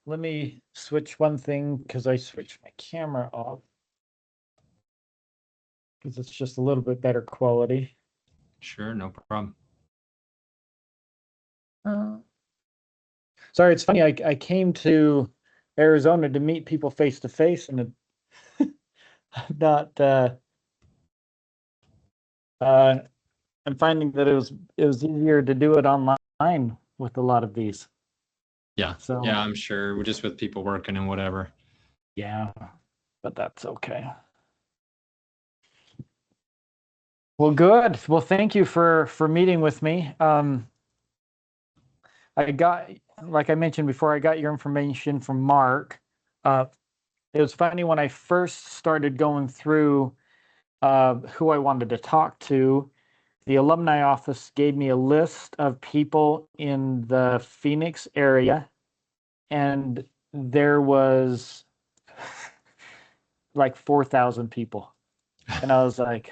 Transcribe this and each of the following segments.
let me switch one thing because I switched my camera off because it's just a little bit better quality. Sure, no problem. Sorry, it's funny. I came to Arizona to meet people face to face, and I'm not. I'm finding that it was easier to do it online with a lot of these. Yeah, So yeah, I'm sure. We're just with people working and whatever. yeah, but that's okay. Well, good. Well, thank you for meeting with me. I got, like I mentioned before, I got your information from Mark. It was funny when I first started going through who I wanted to talk to. The alumni office gave me a list of people in the Phoenix area, and there was like 4,000 people. And I was like,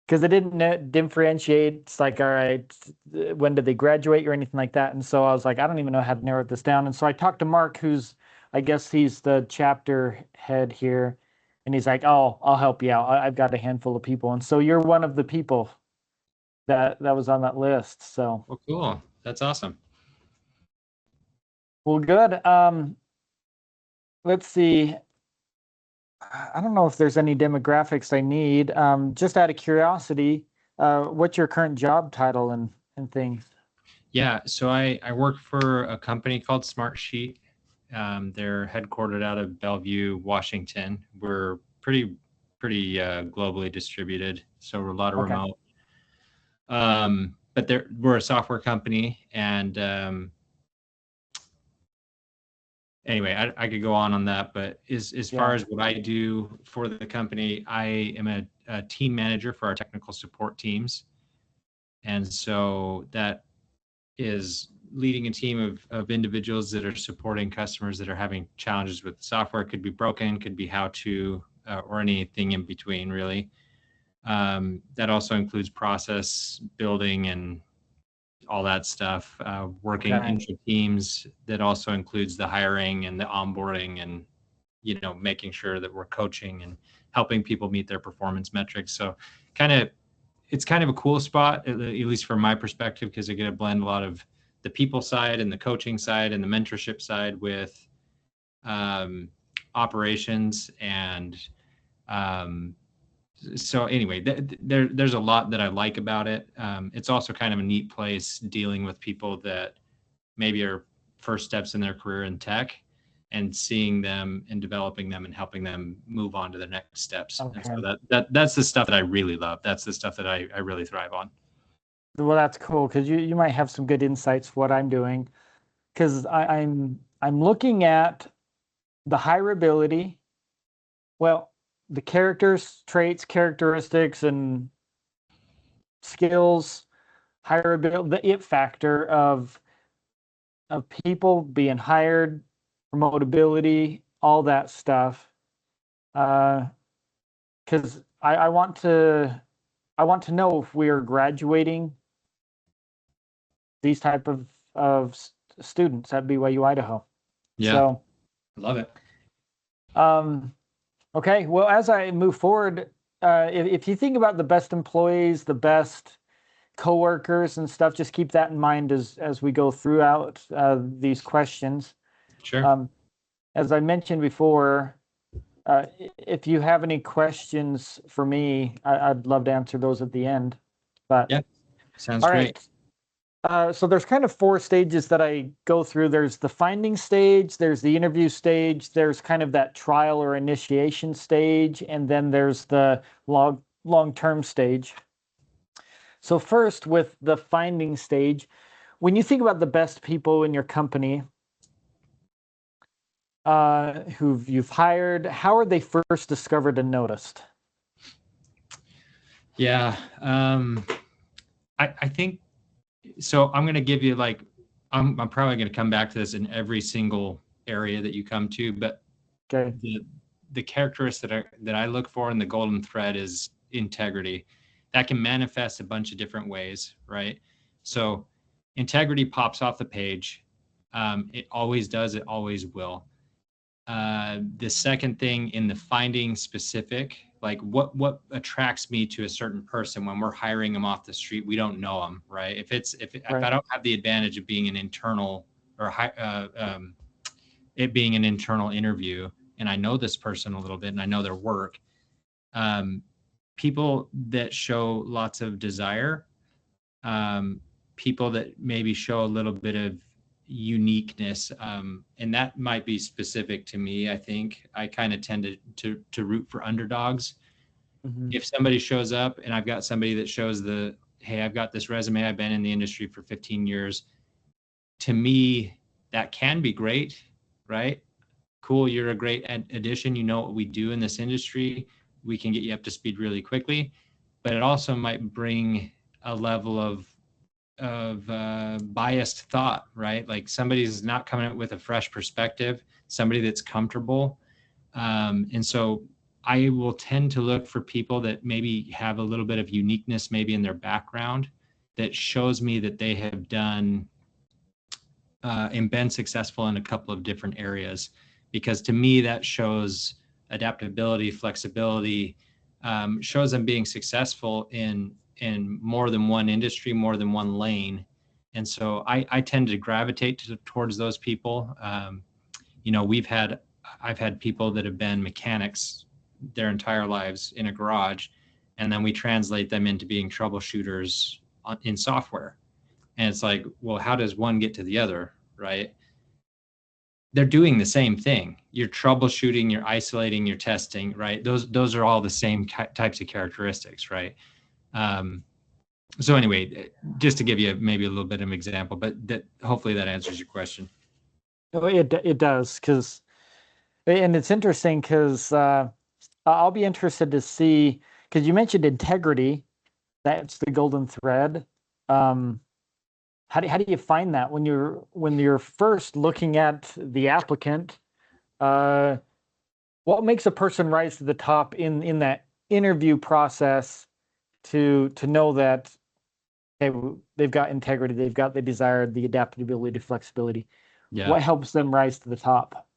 because it didn't differentiate. It's like, all right, when did they graduate or anything like that? And so I was like, I don't even know how to narrow this down. And so I talked to Mark, who's, I guess he's the chapter head here. And he's like, oh, I'll help you out. I've got a handful of people. And so you're one of the people that was on that list. So, Well, cool. That's awesome. well, good. Let's see. I don't know if there's any demographics I need. Just out of curiosity, what's your current job title and things? Yeah, so I work for a company called Smartsheet. They're headquartered out of Bellevue, Washington. We're pretty globally distributed, so we're a lot of Okay. remote. But we're a software company, and anyway, I could go on that. But as far as what I do for the company, I am a team manager for our technical support teams, and so that is leading a team of individuals that are supporting customers that are having challenges with the software. It could be broken, could be how to, or anything in between, really. That also includes process building and all that stuff, working intra teams. That also includes the hiring and the onboarding and, making sure that we're coaching and helping people meet their performance metrics. So it's kind of a cool spot, at least from my perspective, because I get to blend a lot of the people side and the coaching side and the mentorship side with operations. And so anyway, there's a lot that I like about it. It's also kind of a neat place dealing with people that maybe are first steps in their career in tech, and seeing them and developing them and helping them move on to the next steps. Okay. And so that's the stuff that I really love. That's the stuff that I really thrive on. Well, that's cool because you might have some good insights for what I'm doing, because I'm looking at the hireability, well, the characters, traits, characteristics, and skills, hireability, the it factor of people being hired, promotability, all that stuff. Because I want to know if we are graduating these type of students at BYU Idaho. Yeah. So love it. Okay. Well, as I move forward, if you think about the best employees, the best coworkers and stuff, just keep that in mind as we go throughout these questions. Sure. As I mentioned before, if you have any questions for me, I'd love to answer those at the end. But yeah, sounds all great. Right. So there's kind of 4 stages that I go through. There's the finding stage, there's the interview stage, there's kind of that trial or initiation stage, and then there's the long-term stage. So first, with the finding stage, when you think about the best people in your company who you've hired, how are they first discovered and noticed? Yeah, I think so. I'm going to give you I'm probably going to come back to this in every single area that you come to, but okay. The characteristics that I look for in the golden thread is integrity. That can manifest a bunch of different ways, right? So integrity pops off the page It always does. It always will. The second thing in the finding specific, like what attracts me to a certain person when we're hiring them off the street, we don't know them, right? If I don't have the advantage of being an internal or it being an internal interview, and I know this person a little bit and I know their work, people that show lots of desire, people that maybe show a little bit of uniqueness, and that might be specific to me. I think I kind of tend to root for underdogs. Mm-hmm. If somebody shows up and I've got somebody that shows hey, I've got this resume, I've been in the industry for 15 years, to me, that can be great, right? Cool, you're a great addition. You know what we do in this industry. We can get you up to speed really quickly, but it also might bring a level of biased thought, right? Like somebody's not coming up with a fresh perspective, somebody that's comfortable. And so I will tend to look for people that maybe have a little bit of uniqueness, maybe in their background, that shows me that they have done and been successful in a couple of different areas. Because to me, that shows adaptability, flexibility, shows them being successful in more than one industry, more than one lane. And so I tend to gravitate towards those people. I've had people that have been mechanics their entire lives in a garage, and then we translate them into being troubleshooters in software. And it's like, well, how does one get to the other, right? They're doing the same thing. You're troubleshooting, you're isolating, you're testing, right? Those are all the same types of characteristics, right? So anyway, just to give you maybe a little bit of an example, but hopefully that answers your question. Oh, it does, and it's interesting because I'll be interested to see, because you mentioned integrity, that's the golden thread. How do you find that when you're first looking at the applicant? What makes a person rise to the top in that interview process to know that, hey, they've got integrity, they've got the desire, the adaptability, flexibility? Yeah. What helps them rise to the top?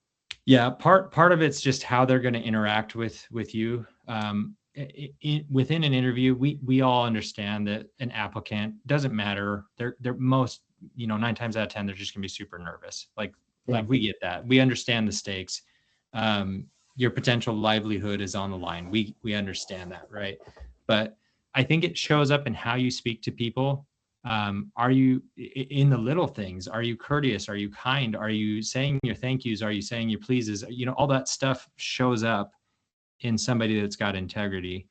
Yeah, part of it's just how they're going to interact with you. Within an interview, we all understand that an applicant, doesn't matter. They're most, 9 times out of 10, they're just gonna be super nervous. Like we get that. We understand the stakes. Your potential livelihood is on the line. We understand that, right? But I think it shows up in how you speak to people. Are you in the little things? Are you courteous? Are you kind? Are you saying your thank yous? Are you saying your pleases? All that stuff shows up in somebody that's got integrity.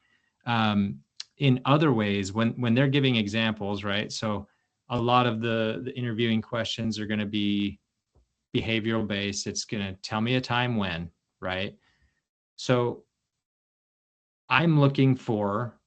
In other ways, when they're giving examples, right? So a lot of the interviewing questions are going to be behavioral based. It's going to tell me a time when, right? So I'm looking for,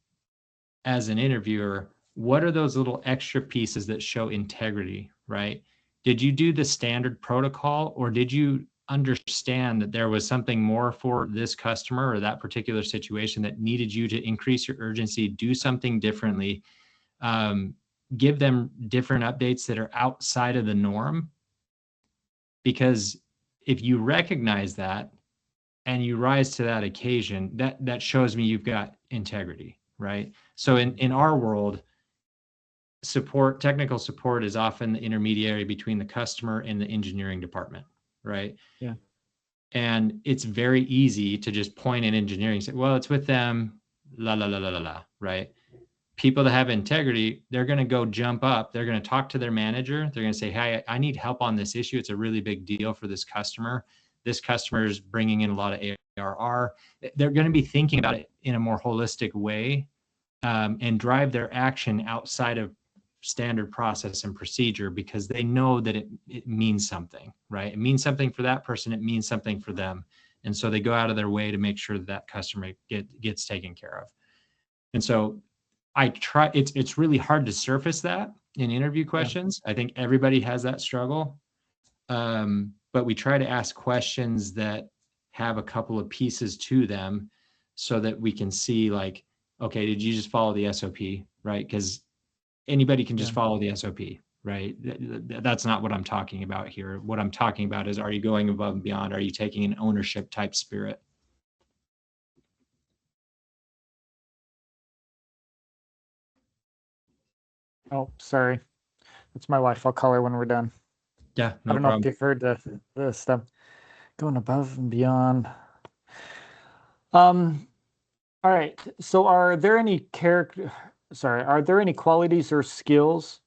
as an interviewer, what are those little extra pieces that show integrity, right? Did you do the standard protocol, or did you understand that there was something more for this customer or that particular situation that needed you to increase your urgency, do something differently, give them different updates that are outside of the norm? Because if you recognize that and you rise to that occasion, that shows me you've got integrity, right? So in our world, technical support is often the intermediary between the customer and the engineering department, right? Yeah. And it's very easy to just point at engineering and say, well, it's with them, la, la, la, la, la, la, right? People that have integrity, they're going to go jump up. They're going to talk to their manager. They're going to say, hey, I need help on this issue. It's a really big deal for this customer. This customer is bringing in a lot of ARR. They're going to be thinking about it in a more holistic way, and drive their action outside of standard process and procedure, because they know that it means something, right? It means something for that person. It means something for them. And so they go out of their way to make sure that customer gets taken care of. And so it's really hard to surface that in interview questions. I think everybody has that struggle. But we try to ask questions that have a couple of pieces to them so that we can see, like, okay, did you just follow the SOP, right? Because anybody can just follow the SOP, right? That's not what I'm talking about here. What I'm talking about is, are you going above and beyond? Are you taking an ownership type spirit? Oh, sorry. That's my wife. I'll call her when we're done. Yeah, I no don't know if problem. you've heard the stuff going above and beyond. Um, all right. So are there any qualities or skills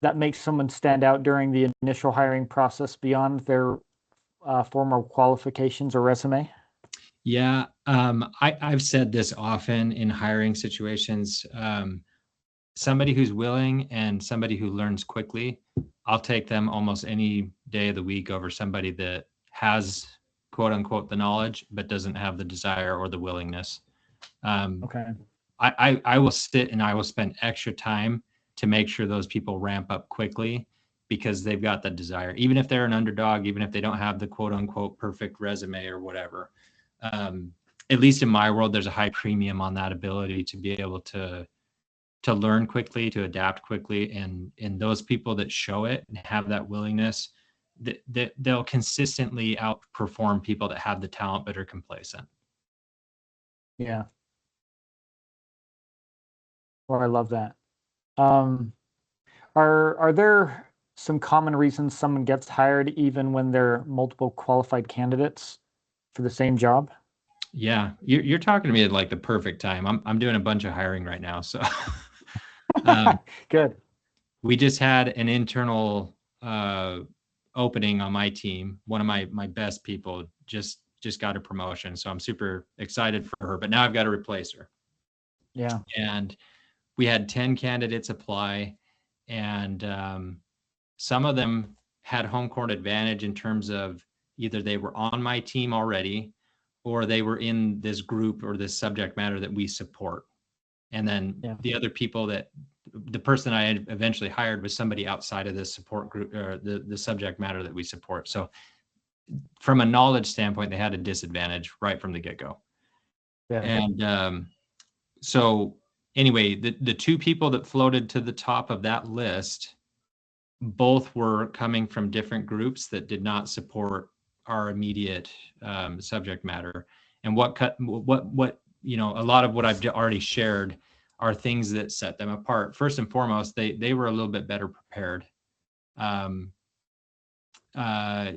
that make someone stand out during the initial hiring process beyond their formal qualifications or resume? Yeah, I've said this often in hiring situations. Somebody who's willing and somebody who learns quickly, I'll take them almost any day of the week over somebody that has quote unquote the knowledge but doesn't have the desire or the willingness. Um, Okay. I will sit and I will spend extra time to make sure those people ramp up quickly because they've got the desire, even if they're an underdog, even if they don't have the quote unquote perfect resume or whatever. Um, at least in my world, there's a high premium on that ability to be able to learn quickly, to adapt quickly, and those people that show it and have that willingness, that they'll consistently outperform people that have the talent but are complacent. Yeah. Well, I love that. Um, are there some common reasons someone gets hired even when there are multiple qualified candidates for the same job? Yeah, you're talking to me at like the perfect time. I'm doing a bunch of hiring right now, so um, Good. we just had an internal opening on my team. One of my best people just got a promotion, so I'm super excited for her. But now I've got to replace her, Yeah. and we had 10 candidates apply, and some of them had home court advantage in terms of either they were on my team already or they were in this group or this subject matter that we support. And then Yeah. the other people that the person I eventually hired was somebody outside of this support group or the subject matter that we support. So from a knowledge standpoint, they had a disadvantage right from the get-go. Yeah. And so anyway, the two people that floated to the top of that list both were coming from different groups that did not support our immediate subject matter. And what a lot of what I've already shared are things that set them apart. First and foremost, they were a little bit better prepared. Um,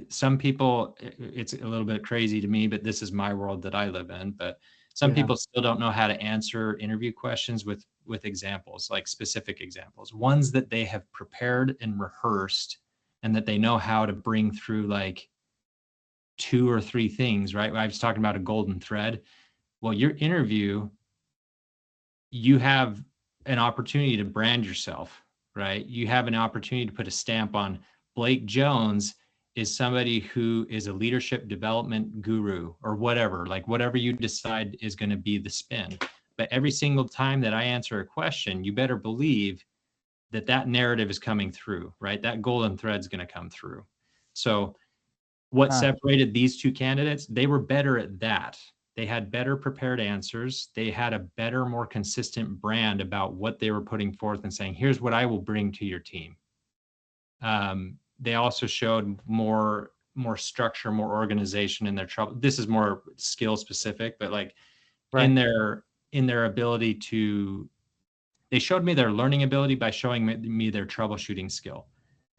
some people, it's a little bit crazy to me, but this is my world that I live in. But some Yeah. people still don't know how to answer interview questions with examples, like specific examples, ones that they have prepared and rehearsed, and that they know how to bring through like two or three things. Right? I was talking about a golden thread. Well, your interview, you have an opportunity to brand yourself, right? You have an opportunity to put a stamp on Blake Jones is somebody who is a leadership development guru or whatever, like whatever you decide is going to be the spin. But every single time that I answer a question, you better believe that that narrative is coming through, right? That golden thread is going to come through. So what Huh. separated these two candidates? They were better at that. They had better prepared answers. They had a better, more consistent brand about what they were putting forth and saying, here's what I will bring to your team. They also showed more structure, more organization in their trouble. This is more skill specific, but like Right. in their ability to, they showed me their learning ability by showing me their troubleshooting skill.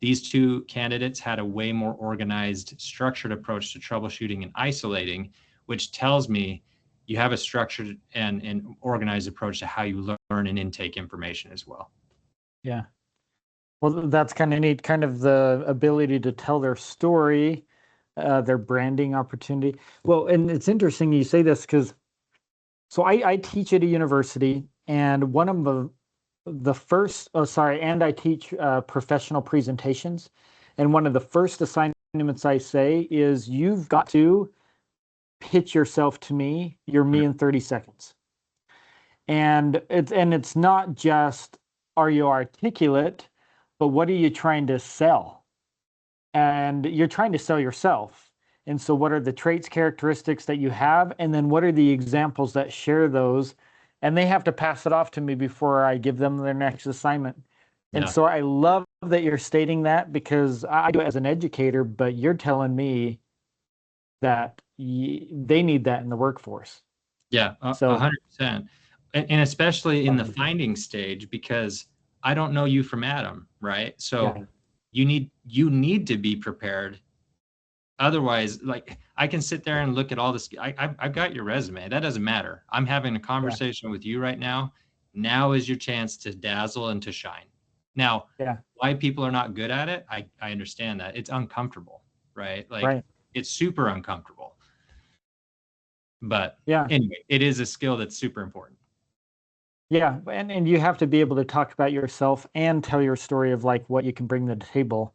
These two candidates had a way more organized, structured approach to troubleshooting and isolating, which tells me you have a structured and organized approach to how you learn and intake information as well. Yeah. Well, that's kind of neat, kind of the ability to tell their story, their branding opportunity. Well, and it's interesting you say this because I teach at a university, and one of the first, oh, sorry, and I teach professional presentations. And one of the first assignments I say is you've got to pitch yourself to me. You're me in 30 seconds. And it's not just are you articulate, but what are you trying to sell? And you're trying to sell yourself. And so what are the traits, characteristics that you have? And then what are the examples that share those? And they have to pass it off to me before I give them their next assignment. And Yeah. so I love that you're stating that, because I do it as an educator, but you're telling me that they need that in the workforce. Yeah, a So 100%. And especially in the um, finding stage, because I don't know you from Adam, right? So yeah, you need to be prepared. Otherwise, like I can sit there and look at all this. I've got your resume. That doesn't matter. I'm having a yeah, conversation with you right now. Now is your chance to dazzle and to shine. Now, yeah, why people are not good at it, I understand that. It's uncomfortable, right? Like right. it's super uncomfortable. But Yeah, anyway, it is a skill that's super important. yeah. And you have to be able to talk about yourself and tell your story of like what you can bring to the table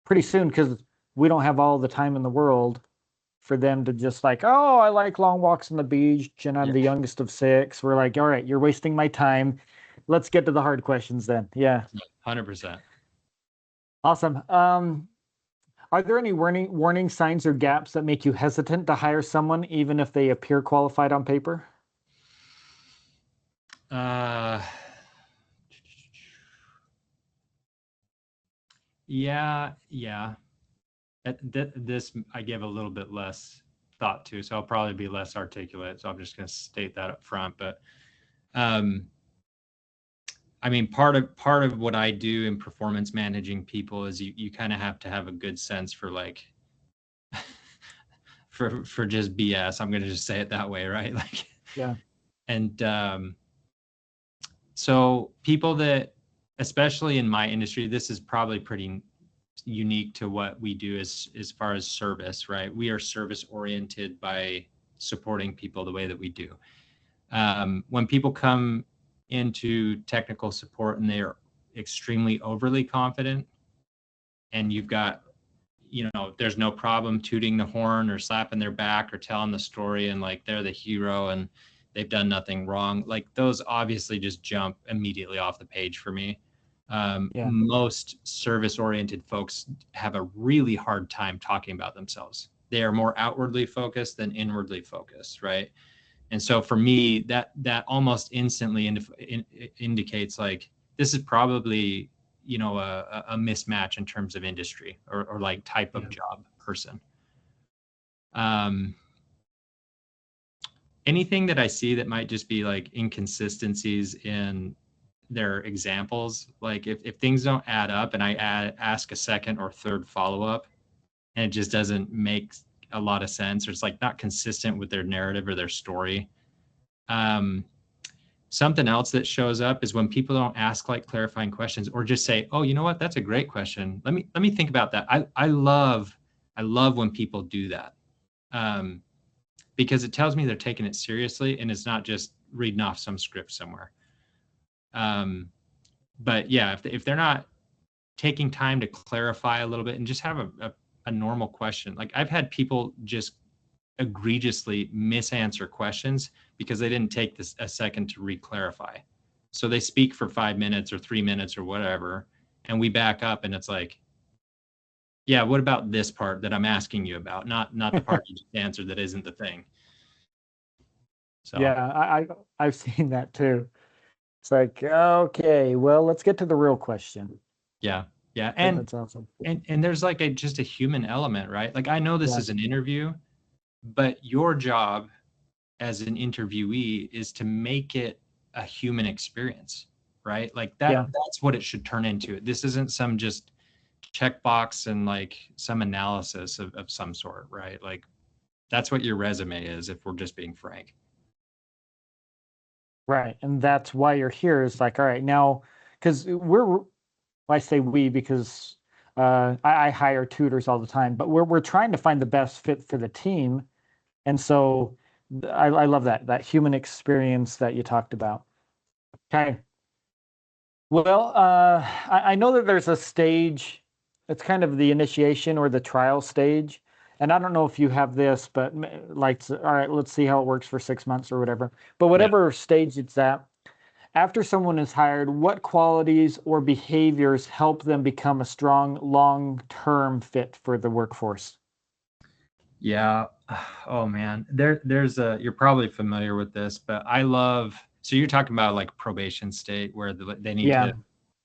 pretty soon, because we don't have all the time in the world for them to just like, oh, I like long walks on the beach and I'm Yeah, the youngest of six. We're like, all right, you're wasting my time. Let's get to the hard questions then. Yeah. 100%. Awesome. Are there any warning signs or gaps that make you hesitant to hire someone, even if they appear qualified on paper? Uh, yeah, yeah. This I give a little bit less thought to, so I'll probably be less articulate. So I'm just going to state that up front. But um, I mean, part of what I do in performance managing people is you kind of have to have a good sense for like for just BS. I'm going to just say it that way, right? Like, Yeah. and so people that, especially in my industry, this is probably pretty unique to what we do as far as service, right? We are service oriented by supporting people the way that we do. When people come into technical support and they are extremely overly confident, and you've got, there's no problem tooting the horn or slapping their back or telling the story and like they're the hero and they've done nothing wrong. Like those obviously just jump immediately off the page for me. Yeah. Most service oriented folks have a really hard time talking about themselves. They are more outwardly focused than inwardly focused, right? And so for me, that almost instantly indicates like this is probably a mismatch in terms of industry or like type of Yeah. job person. Um, Anything that I see that might just be like inconsistencies in their examples, like if things don't add up and ask a second or third follow up and it just doesn't make a lot of sense or it's like not consistent with their narrative or their story. Um, Something else that shows up is when people don't ask like clarifying questions or just say, "Oh, you know what? That's a great question. Let me think about that." I love when people do that, um, because it tells me they're taking it seriously and it's not just reading off some script somewhere. Um, but yeah, if they're not taking time to clarify a little bit and just have a normal question, like I've had people just egregiously misanswer questions because they didn't take this a second to re-clarify. So they speak for 5 minutes or 3 minutes or whatever, and we back up and it's like, yeah, what about this part that I'm asking you about? Not the part you just answered that isn't the thing. So Yeah. I've seen that too. It's like, okay, well, let's get to the real question. yeah, yeah. That's awesome. And there's like just a human element, right? Like I know this Yeah. is an interview, but your job as an interviewee is to make it a human experience, right? Like Yeah. that's what it should turn into. This isn't some just checkbox and like some analysis of some sort, right? Like that's what your resume is if we're just being frank. Right. And that's why you're here, is like, all right, now, because I say we because I hire tutors all the time, but we're trying to find the best fit for the team. And so I love that human experience that you talked about. Okay. Well, I know that there's a stage, it's kind of the initiation or the trial stage. And I don't know if you have this, but like, all right, let's see how it works for 6 months or whatever. But Yeah. whatever stage it's at, after someone is hired, what qualities or behaviors help them become a strong long-term fit for the workforce? Yeah. Oh man. There's you're probably familiar with this, but I love, so you're talking about like probation state where they need Yeah, to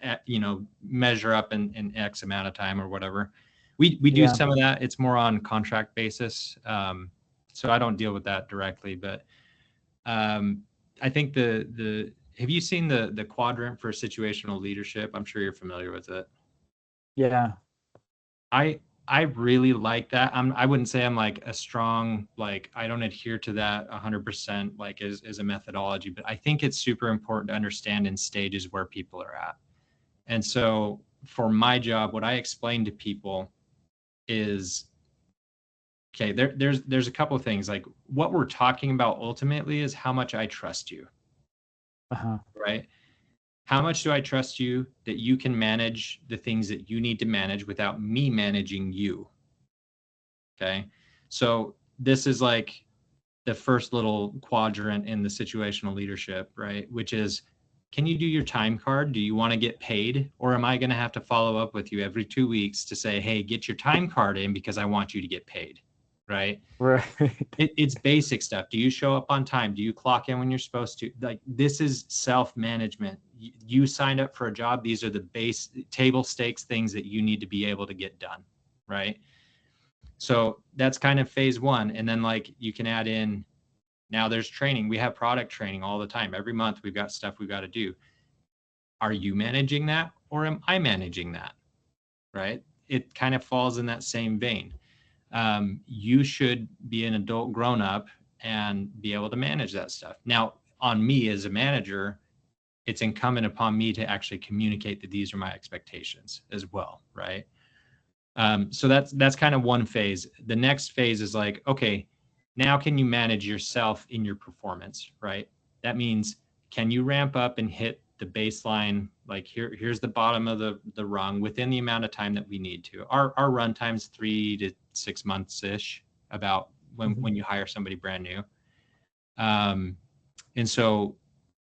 measure up in X amount of time or whatever. We do some of that. It's more on contract basis. So I don't deal with that directly, but I think have you seen the quadrant for situational leadership? I'm sure you're familiar with it. Yeah. I really like that. I wouldn't say I'm like a strong, like I don't adhere to that 100% like as a methodology, but I think it's super important to understand in stages where people are at. And so for my job, what I explain to people is, okay, there's a couple of things. Like what we're talking about ultimately is how much I trust you. Right? How much do I trust you that you can manage the things that you need to manage without me managing you? Okay. So this is like the first little quadrant in the situational leadership, right? Which is, can you do your time card? Do you want to get paid? Or am I going to have to follow up with you every 2 weeks to say, hey, get your time card in because I want you to get paid, right? Right. It's basic stuff. Do you show up on time? Do you clock in when you're supposed to? Like this is self-management. You signed up for a job. These are the base table stakes things that you need to be able to get done, right? So that's kind of phase one. And then like you can add in, now there's training. We have product training all the time. Every month we've got stuff we've got to do. Are you managing that or am I managing that? Right? It kind of falls in that same vein. You should be an adult grown up and be able to manage that stuff. Now, on me as a manager, it's incumbent upon me to actually communicate that these are my expectations as well, right? So that's kind of one phase. The next phase is like, okay, now can you manage yourself in your performance, right? That means, can you ramp up and hit the baseline? Like here's the bottom of the rung within the amount of time that we need to. Our run time's 3 to 6 months ish, about when you hire somebody brand new. And so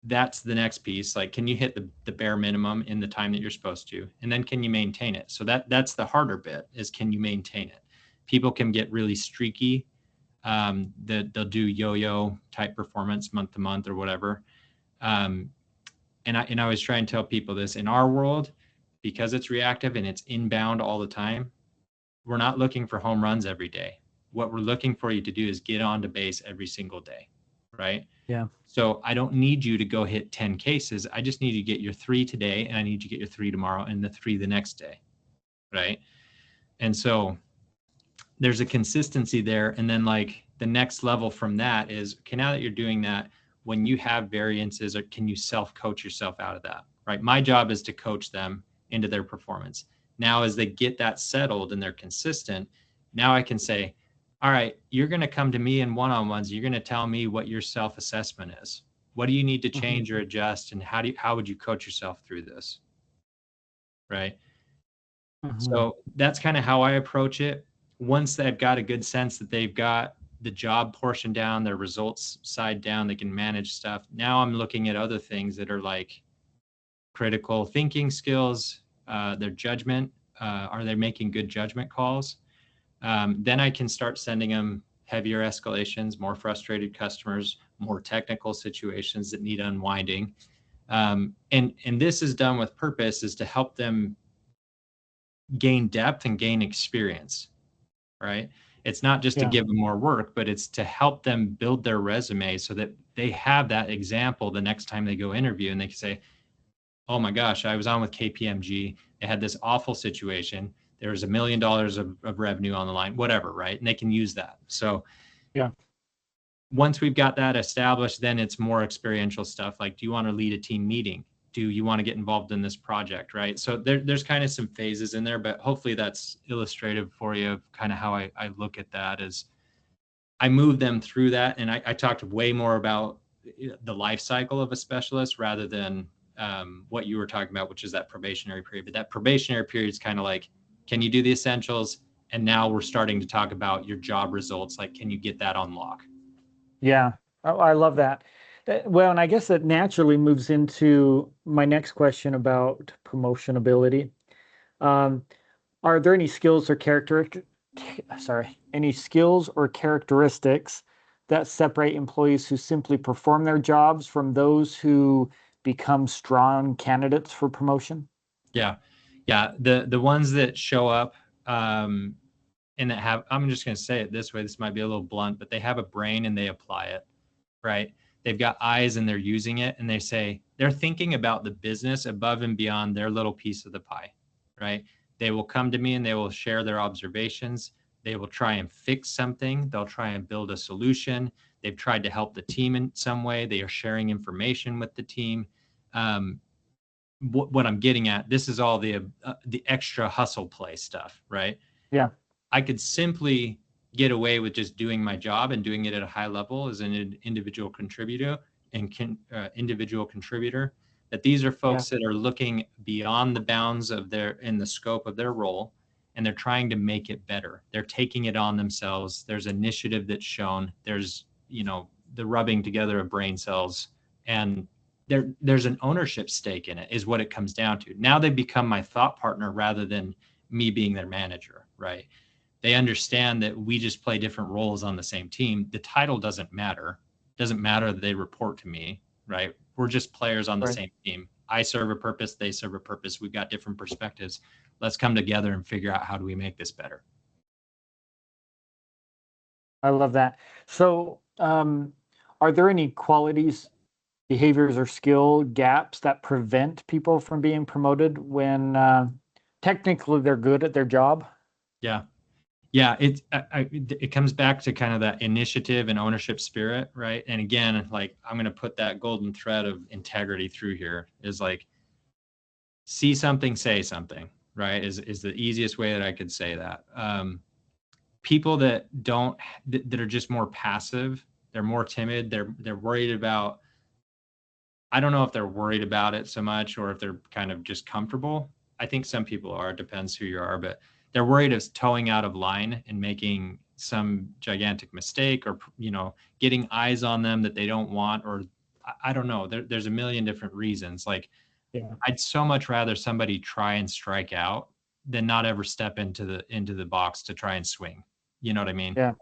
that's the next piece. Like, can you hit the bare minimum in the time that you're supposed to? And then can you maintain it? So that's the harder bit, is can you maintain it? People can get really streaky. They'll do yo-yo type performance month to month or whatever. And I always try and tell people this, in our world, because it's reactive and it's inbound all the time, we're not looking for home runs every day. What we're looking for you to do is get onto base every single day, right? Yeah. So I don't need you to go hit 10 cases. I just need you to get your 3 today, and I need you to get your 3 tomorrow and the 3 the next day, right? And so there's a consistency there. And then like the next level from that is, okay, now that you're doing that, when you have variances, or can you self-coach yourself out of that, right? My job is to coach them into their performance. Now, as they get that settled and they're consistent, now I can say, all right, you're going to come to me in one-on-ones. You're going to tell me what your self-assessment is. What do you need to change or adjust? And how would you coach yourself through this? Right. So that's kind of how I approach it. Once they've got a good sense that they've got the job portion down, their results side down, they can manage stuff. Now I'm looking at other things that are like critical thinking skills, their judgment. Are they making good judgment calls? Then I can start sending them heavier escalations, more frustrated customers, more technical situations that need unwinding. And this is done with purpose, is to help them gain depth and gain experience, right? It's not just to give them more work, but it's to help them build their resume so that they have that example the next time they go interview, and they can say, oh my gosh, I was on with KPMG. They had this awful situation. There was $1 million of revenue on the line, whatever, right? And they can use that. So once we've got that established, then it's more experiential stuff. Like, do you want to lead a team meeting? Do you want to get involved in this project, right? So there's kind of some phases in there, but hopefully that's illustrative for you of kind of how I look at that. As I move them through that. And I talked way more about the life cycle of a specialist rather than what you were talking about, which is that probationary period. But that probationary period is kind of like, can you do the essentials? And now we're starting to talk about your job results. Like, can you get that on lock? Yeah. Oh, I love that. Well, and I guess that naturally moves into my next question about promotionability. Are there any skills or any skills or characteristics that separate employees who simply perform their jobs from those who become strong candidates for promotion? Yeah. Yeah. The ones that show up, and that have, I'm just going to say it this way, this might be a little blunt, but they have a brain and they apply it, right? They've got eyes and they're using it, and they say they're thinking about the business above and beyond their little piece of the pie, right? They will come to me and they will share their observations. They will try and fix something. They'll try and build a solution. They've tried to help the team in some way. They are sharing information with the team. Um, what I'm getting at, this is all the extra hustle play stuff, right? Yeah. I could simply get away with just doing my job and doing it at a high level as an individual contributor individual contributor. That these are Yeah. folks that are looking beyond the bounds of their in the scope of their role, and they're trying to make it better. They're taking it on themselves. There's initiative that's shown. There's the rubbing together of brain cells, and there's an ownership stake in it. Is what it comes down to. Now they become my thought partner rather than me being their manager, right? They understand that we just play different roles on the same team. The title doesn't matter. It doesn't matter that they report to me, right? We're just players on the Right. same team. I serve a purpose, they serve a purpose. We've got different perspectives. Let's come together and figure out how do we make this better. I love that. So, are there any qualities, behaviors, or skill gaps that prevent people from being promoted when technically they're good at their job? Yeah. Yeah, it comes back to kind of that initiative and ownership spirit, right? And again, like I'm going to put that golden thread of integrity through here is like see something, say something, right? Is the easiest way that I could say that. People that that are just more passive, they're more timid, they're worried about. I don't know if they're worried about it so much or if they're kind of just comfortable. I think some people are. It depends who you are, but they're worried of towing out of line and making some gigantic mistake, or getting eyes on them that they don't want, or I don't know. There's a million different reasons. Like Yeah. I'd so much rather somebody try and strike out than not ever step into the box to try and swing. You know what I mean? Yeah.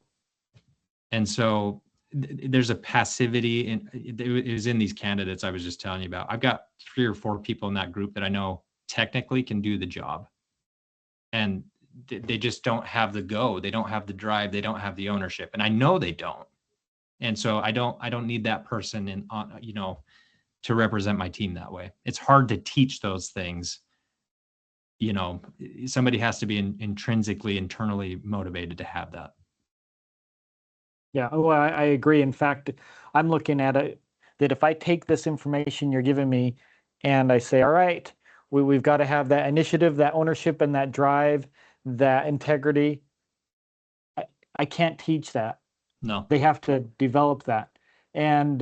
And so there's a passivity, and it was in these candidates I was just telling you about. I've got 3 or 4 people in that group that I know technically can do the job, and they just don't have the go. They don't have the drive. They don't have the ownership, and I know they don't. And so I don't need that person to represent my team that way. It's hard to teach those things. Somebody has to be intrinsically, internally motivated to have that. Yeah. Oh, I agree. In fact, I'm looking at it that if I take this information you're giving me and I say, all right, we've got to have that initiative, that ownership, and that drive, that integrity. I can't teach that. No. They have to develop that. And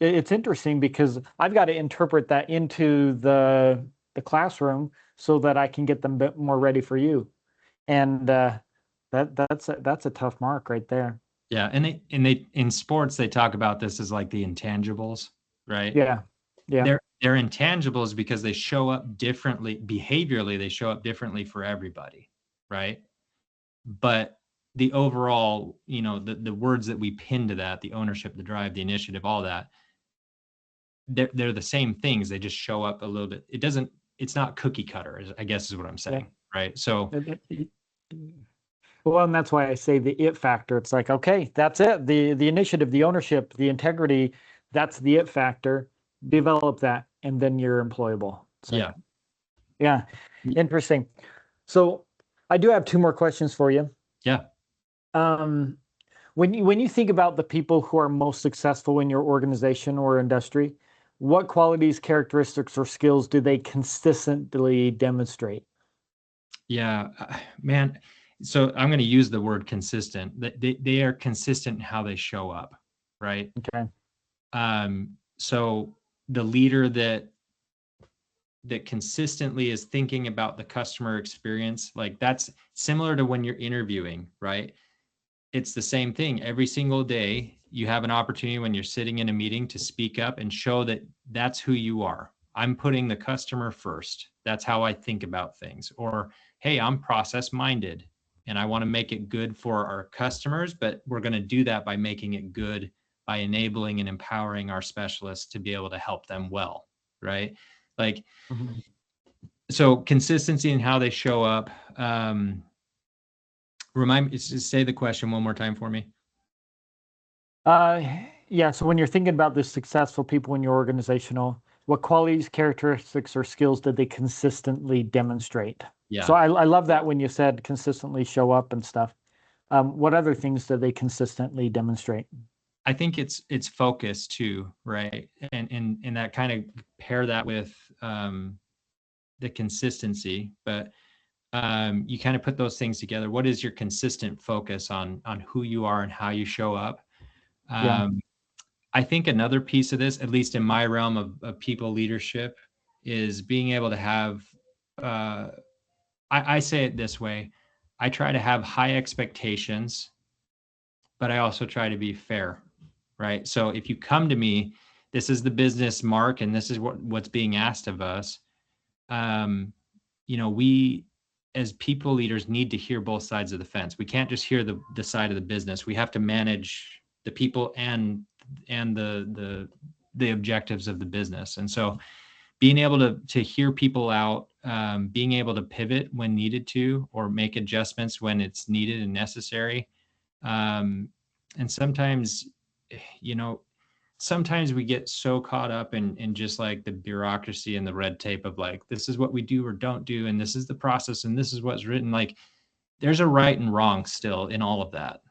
it's interesting because I've got to interpret that into the classroom so that I can get them a bit more ready for you. And that's a tough mark right there. Yeah, and they in sports they talk about this as like the intangibles, right? Yeah. Yeah. They're intangibles because they show up differently behaviorally. They show up differently for everybody, right? But the overall, the words that we pin to that, the ownership, the drive, the initiative, all that, they're the same things. They just show up a little bit. It's not cookie cutter, I guess is what I'm saying, right? So well, and that's why I say the it factor. It's like, okay, that's it. The initiative, the ownership, the integrity, that's the it factor. Develop that, and then you're employable. Like, yeah, interesting. So I do have 2 more questions for you. Yeah. When you think about the people who are most successful in your organization or industry, what qualities, characteristics, or skills do they consistently demonstrate? Yeah, man. So I'm going to use the word consistent. They are consistent in how they show up, right? Okay. So the leader that consistently is thinking about the customer experience, like that's similar to when you're interviewing, right? It's the same thing. Every single day, you have an opportunity when you're sitting in a meeting to speak up and show that that's who you are. I'm putting the customer first. That's how I think about things. Or, hey, I'm process minded and I want to make it good for our customers, but we're going to do that by making it good, by enabling and empowering our specialists to be able to help them well, right? Like, So consistency in how they show up. Remind me, just say the question one more time for me. Yeah. So when you're thinking about the successful people in your organizational, what qualities, characteristics, or skills did they consistently demonstrate? Yeah. So I love that when you said consistently show up and stuff. What other things do they consistently demonstrate? I think it's focus too, right? And that kind of pair that with the consistency, but you kind of put those things together. What is your consistent focus on who you are and how you show up? Yeah. I think another piece of this, at least in my realm of people leadership, is being able to have. I say it this way: I try to have high expectations, but I also try to be fair, right? So if you come to me, this is the business mark, and this is what's being asked of us. We as people leaders need to hear both sides of the fence. We can't just hear the side of the business. We have to manage the people and the objectives of the business. And so being able to hear people out, being able to pivot when needed to, or make adjustments when it's needed and necessary. And sometimes, you know, sometimes we get so caught up in just like the bureaucracy and the red tape of like, this is what we do or don't do, and this is the process, and this is what's written. Like, there's a right and wrong still in all of that.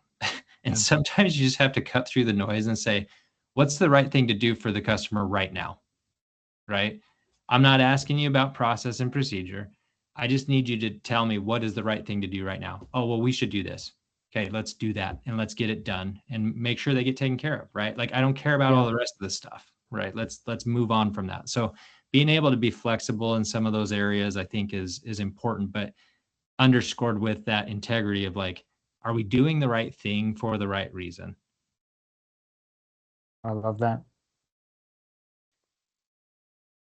And sometimes you just have to cut through the noise and say, what's the right thing to do for the customer right now? Right? I'm not asking you about process and procedure. I just need you to tell me what is the right thing to do right now. Oh, well, we should do this. Okay, let's do that and let's get it done and make sure they get taken care of, right? Like, I don't care about all the rest of the stuff, right? Let's move on from that. So being able to be flexible in some of those areas, I think is important, but underscored with that integrity of like, are we doing the right thing for the right reason? I love that.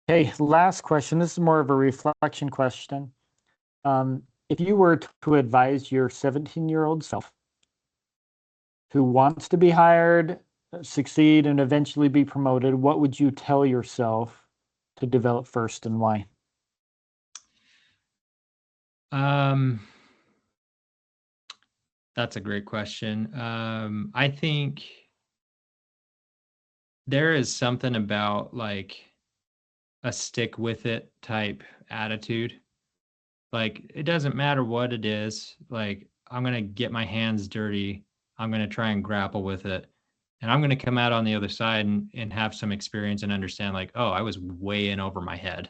Okay, last question. This is more of a reflection question. If you were to advise your 17-year-old self who wants to be hired, succeed, and eventually be promoted, what would you tell yourself to develop first and why? That's a great question. I think there is something about like a stick with it type attitude. Like, it doesn't matter what it is. Like, I'm going to get my hands dirty. I'm going to try and grapple with it. And I'm going to come out on the other side and have some experience and understand like, oh, I was way in over my head.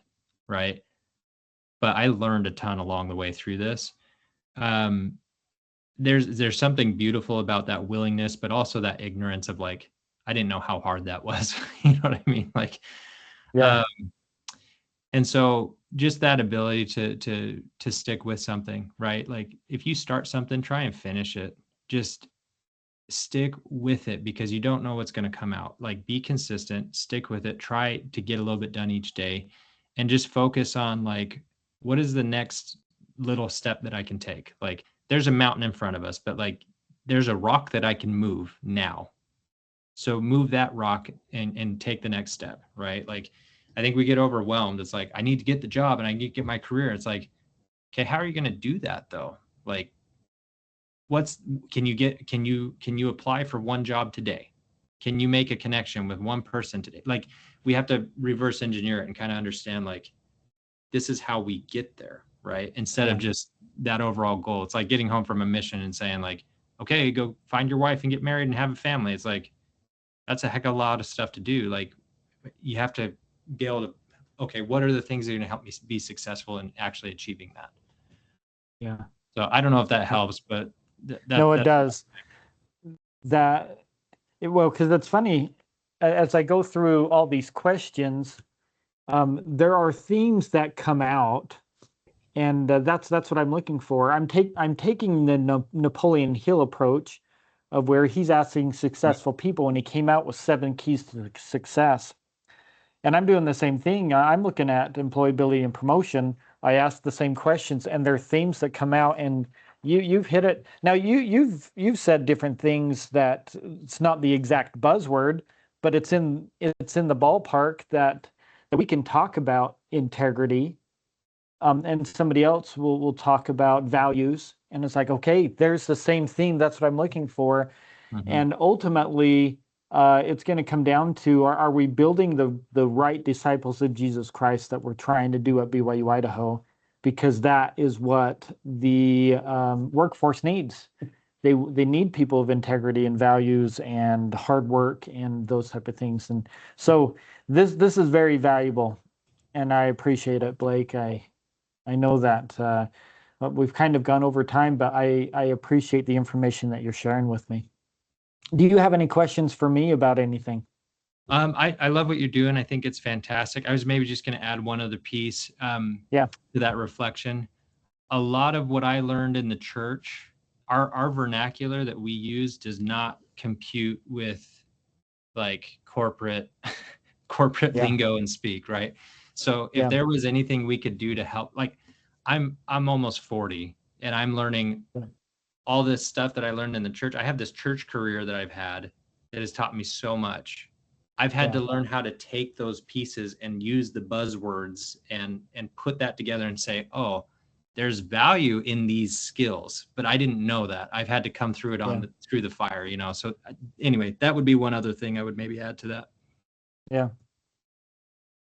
Right. But I learned a ton along the way through this. There's something beautiful about that willingness, but also that ignorance of like, I didn't know how hard that was. You know what I mean? Like, Yeah. and so just that ability to stick with something, right? Like, if you start something, try and finish it. Just stick with it, because you don't know what's going to come out. Like, be consistent, stick with it, try to get a little bit done each day, and just focus on like, what is the next little step that I can take? Like, there's a mountain in front of us, but like, there's a rock that I can move now. So move that rock and take the next step, right? Like, I think we get overwhelmed. It's like, I need to get the job and I need to get my career. It's like, okay, how are you going to do that though? Like, can you apply for one job today? Can you make a connection with one person today? Like, we have to reverse engineer it and kind of understand like, this is how we get there, right? Instead of just that overall goal. It's like getting home from a mission and saying like, okay, go find your wife and get married and have a family. It's like, that's a heck of a lot of stuff to do. Like, you have to be able to, okay, what are the things that are going to help me be successful in actually achieving that? Yeah. So I don't know if that helps, but No, it does. Well, because that's funny. As I go through all these questions, there are themes that come out, and that's what I'm looking for. I'm taking the Napoleon Hill approach of where he's asking successful people, and he came out with 7 keys to success. And I'm doing the same thing. I'm looking at employability and promotion. I ask the same questions, and there are themes that come out, and you've hit it. Now you've said different things that it's not the exact buzzword, but it's in the ballpark that we can talk about integrity and somebody else will talk about values, and it's like, okay, there's the same theme. That's what I'm looking for. And ultimately, it's going to come down to, are we building the right disciples of Jesus Christ that we're trying to do at BYU Idaho? Because that is what the workforce needs. They need people of integrity and values and hard work and those type of things. And so this is very valuable, and I appreciate it, Blake. I know that we've kind of gone over time, but I appreciate the information that you're sharing with me. Do you have any questions for me about anything? I love what you're doing. I think it's fantastic. I was maybe just going to add one other piece Yeah. to that reflection. A lot of what I learned in the church, our vernacular that we use does not compute with like corporate Yeah. lingo and speak, right? So if Yeah. there was anything we could do to help, like I'm almost 40 and I'm learning Yeah. all this stuff that I learned in the church. I have this church career that I've had that has taught me so much. I've had to Yeah. learn how to take those pieces and use the buzzwords and put that together and say, oh, there's value in these skills, but I didn't know that. I've had to come through it Yeah. through the fire, you know. So anyway, that would be one other thing I would maybe add to that. Yeah.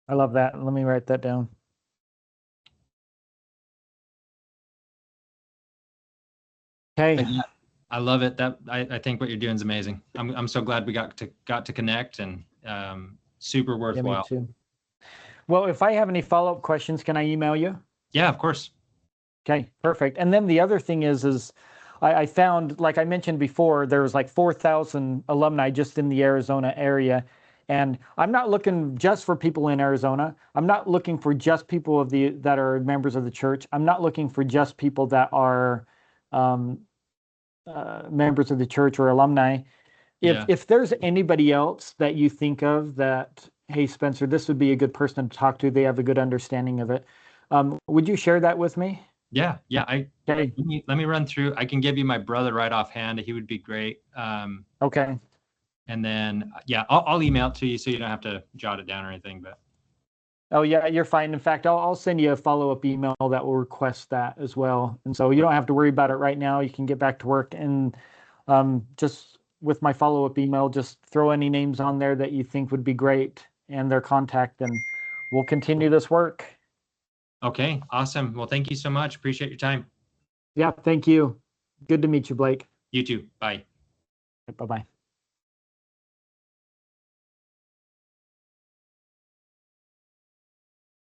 I love that. Let me write that down. Okay. Yeah, I love it. That I think what you're doing is amazing. I'm so glad we got to connect, and super Yeah, me worthwhile. too. Well, if I have any follow-up questions, can I email you? Yeah, of course. Okay, perfect. And then the other thing is I found, like I mentioned before, there was like 4,000 alumni just in the Arizona area. And I'm not looking just for people in Arizona. I'm not looking for just people that are members of the church. I'm not looking for just people that are um, members of the church or alumni. Yeah. If there's anybody else that you think of that, hey, Spencer, this would be a good person to talk to, they have a good understanding of it, would you share that with me? Yeah. Okay. Let me run through. I can give you my brother right offhand. He would be great. Okay. And then yeah, I'll email it to you so you don't have to jot it down or anything. But Oh yeah, you're fine. In fact, I'll send you a follow-up email that will request that as well. And so you don't have to worry about it right now. You can get back to work, and just with my follow-up email, just throw any names on there that you think would be great and their contact, and we'll continue this work. okay, awesome. Well, thank you so much. Appreciate your time. Yeah, thank you. Good to meet you, Blake. You too. Bye. Bye-bye.